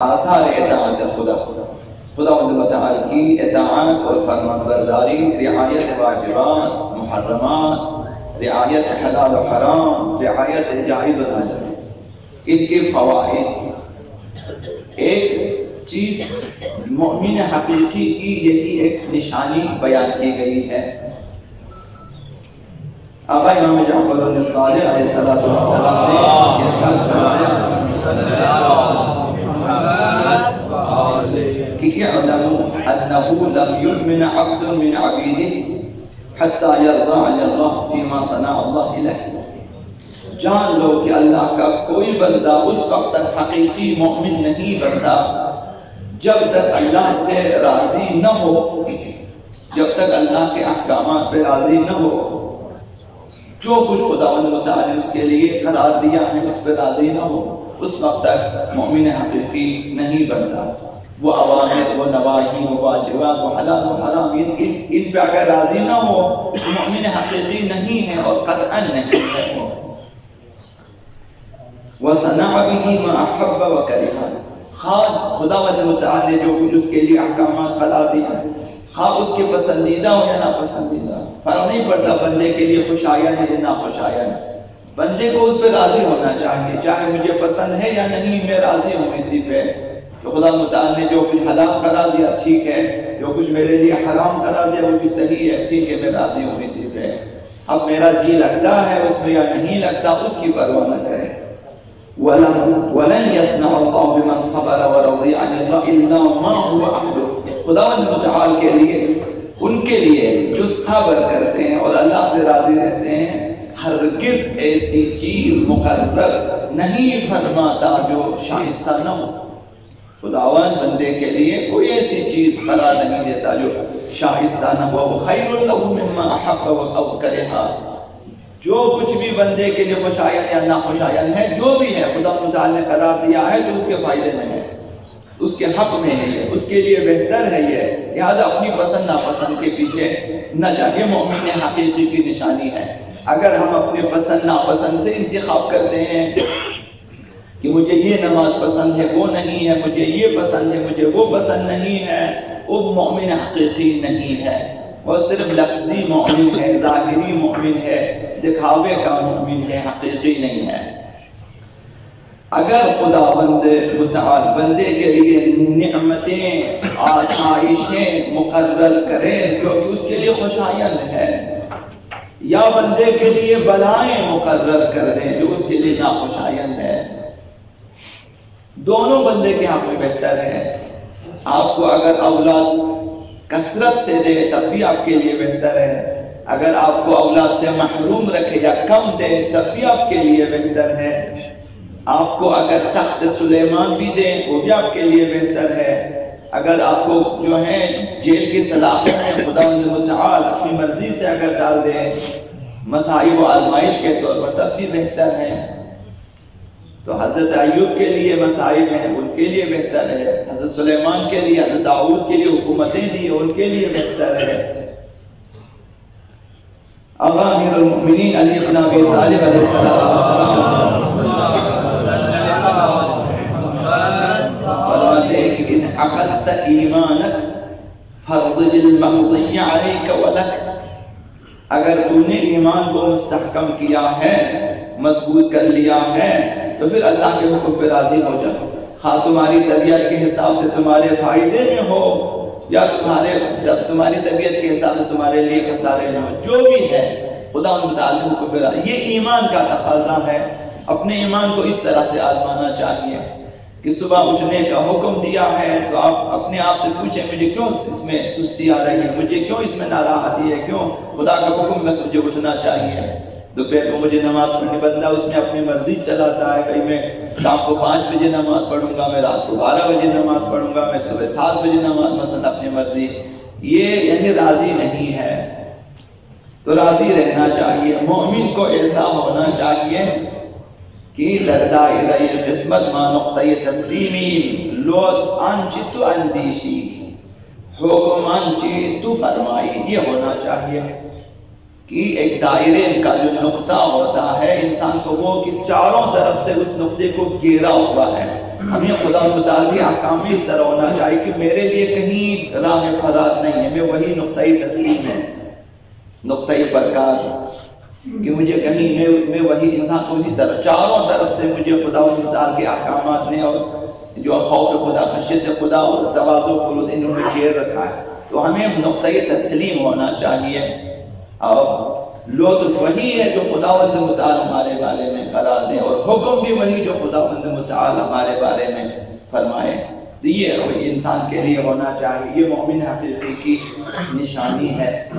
آثار اطاعت خدا متعال کی اطاعت اور فرمان برداری، رعایت واجبات محرمات، رعایت حلال و حرام، رعایت جائز و ناجائز، ان کے فوائد۔ ایک چیز مومن حقیقی کی یہی ایک نشانی بیان کی گئی ہے۔ آقا امام جعفر الصادق علیہ السلام نے ارشاد فرمایا کہ اعلموا انه لم يؤمن عبد من عبيده حتى يرضى عن الله فيما صنع الله له۔ جان لو کہ اللہ کا کوئی بندہ اس وقت تک حقیقی مومن نہیں بنتا جب تک اللہ سے راضی نہ ہو، جب تک اللہ کے احکامات پہ راضی نہ ہو، جو کچھ خداوند متعال اس کے لیے قرار دیا ہے اس پہ راضی نہ ہو، اس وقت تک مومن حقیقی نہیں بنتا۔ وہ اوامر، وہ نواہی، وہ واجبات، وہ حلال و حرام، ان پہ اگر راضی نہ ہو مومن حقیقی نہیں ہے اور قطعاً نہیں ہے۔ وَصَنَعَ بِهِ مَا أَحَبَّ وَكَرِهَ، خواہ خداوند متعال نے جو کچھ اس کے لیے احکامات قرار دیا، خواہ اس کے پسندیدہ ہو یا ناپسندیدہ، فرق نہیں پڑتا بندے کے لیے خوشایند ہے یا ناخوشایند، بندے کو اس پہ راضی ہونا چاہیے، چاہے مجھے پسند ہے یا نہیں، میں راضی ہوں اسی پہ۔ تو خدا متعال نے جو کچھ حلال قرار دیا ٹھیک ہے، جو کچھ میرے لیے حرام قرار دیا وہ بھی صحیح ہے، ٹھیک ہے، میں راضی ہوں اسی پہ۔ اب میرا جی لگتا ہے اس میں یا نہیں لگتا اس کی پرواہ نہ کرے۔ وَلَنْ يَصْنَعَ اللَّهُ بِمَنْ صَبَرَ وَرَضِيَ عَنِ اللَّهِ إِلَّا مَا هُوَ أَحْلُهُ، خداوند متعال کے لیے، ان کے لیے جو صبر کرتے ہیں اور اللہ سے راضی رہتے ہیں، ہرگز ایسی چیز مقرر نہیں فرماتا جو شائستہ نہ ہو۔ خداوند بندے کے لیے کوئی ایسی چیز قرار نہیں دیتا جو شائستہ نہ ہو۔ خیر له مما احب او کرہ، جو کچھ بھی بندے کے لیے خوشایند یا ناخوشایند ہے، جو بھی ہے خدا متعال نے قرار دیا ہے تو اس کے فائدے میں ہے، اس کے حق میں ہے، یہ اس کے لیے بہتر ہے، یہ لہذا اپنی پسند ناپسند کے پیچھے نہ جائے۔ مومن حقیقی کی نشانی ہے۔ اگر ہم اپنے پسند ناپسند سے انتخاب کرتے ہیں کہ مجھے یہ نماز پسند ہے وہ نہیں ہے، مجھے یہ پسند ہے مجھے وہ پسند نہیں ہے، وہ مومن حقیقی نہیں ہے، وہ صرف لفظی مومن ہے، ظاہری مومن ہے، دکھاوے کا مومن ہے، حقیقی نہیں ہے۔ اگر خداوند متعال بندے کے لیے نعمتیں، آسائشیں مقرر کرے جو کہ اس کے لیے خوشایند ہے، یا بندے کے لیے بلائیں مقرر کر دیں جو اس کے لیے ناخوشایند ہے، دونوں بندے کے حق میں بہتر ہے۔ آپ کو اگر اولاد کثرت سے دے تب بھی آپ کے لیے بہتر ہے، اگر آپ کو اولاد سے محروم رکھے یا کم دے تب بھی آپ کے لیے بہتر ہے، آپ کو اگر تخت سلیمان بھی دے وہ بھی آپ کے لیے بہتر ہے، اگر آپ کو جو ہے جیل کی صلاحیت میں خداوند متعال اپنی مرضی سے اگر ڈال دے مصائب و آزمائش کے طور پر تب بھی بہتر ہے۔ تو حضرت ایوب کے لیے مصائب ہیں، ان کے لیے بہتر ہے، حضرت سلیمان کے لیے، حضرت داؤد کے لیے حکومتیں دی ان کے لیے بہتر ہے۔ آقا امیر المؤمنین علی بن ابی طالب علیہ السلام فرماتے ہیں کہ ان عقدت ایمانک فرض المقضی علیک ولک، اگر تو نے ایمان کو مستحکم کیا ہے، مضبوط کر لیا ہے، تو پھر اللہ کے حکم پہ راضی ہو جاؤ، خواہ تمہاری طبیعت کے حساب سے تمہارے فائدے میں ہو یا تمہاری طبیعت کے حساب سے تمہارے لیے خسارے میں ہو، جو بھی ہے خدا ان متعال کے حکم پہ راضی۔ یہ ایمان کا تقاضا ہے، اپنے ایمان کو اس طرح سے آزمانا چاہیے کہ صبح اٹھنے کا حکم دیا ہے تو آپ اپنے آپ سے پوچھیں مجھے کیوں اس میں سستی آ رہی ہے، مجھے کیوں اس میں ناراحتی ہے، کیوں خدا کا حکم میں مجھے اٹھنا چاہیے۔ دوپہر کو مجھے نماز پڑھنے، بندہ اس میں اپنی مرضی چلاتا ہے، بھئی میں شام کو 5 بجے نماز پڑھوں گا، میں رات کو 12 بجے نماز پڑھوں گا، میں صبح 7 بجے نماز، مثلا اپنی مرضی، یہ یعنی راضی نہیں ہے۔ تو راضی رہنا چاہیے، مومن کو ایسا ہونا چاہیے کہ دائرہ قسمت ما نقطۂ تسلیمی لوز آنچی تو اندیشی حکم آنچی تو فرمائی، یہ ہونا چاہیے کہ ایک دائرے کا جو نقطہ ہوتا ہے انسان کو وہ کہ چاروں طرف سے اس نقطے کو گھیرا ہوا ہے، ہمیں خدا متعال کے احکام میں اس طرح ہونا چاہیے کہ میرے لیے کہیں راہ فرار نہیں ہے، میں وہی نقطۂ تسلیم ہے، نقطۂ برکات، کہ مجھے کہیں میں وہی انسان کو اسی طرح چاروں طرف سے مجھے خدا متعال کے احکامات نے اور جو خوف خدا، خشیت خدا اور تواضع خلود انہوں نے گھیر رکھا ہے، تو ہمیں نقطۂ تسلیم ہونا چاہیے، اور لطف وہی ہے جو خداوند متعال ہمارے بارے میں قرار دے، اور حکم بھی وہی جو خداوند متعال ہمارے بارے میں فرمائے۔ تو یہ انسان کے لیے ہونا چاہیے، یہ مومن حقیقی کی نشانی ہے۔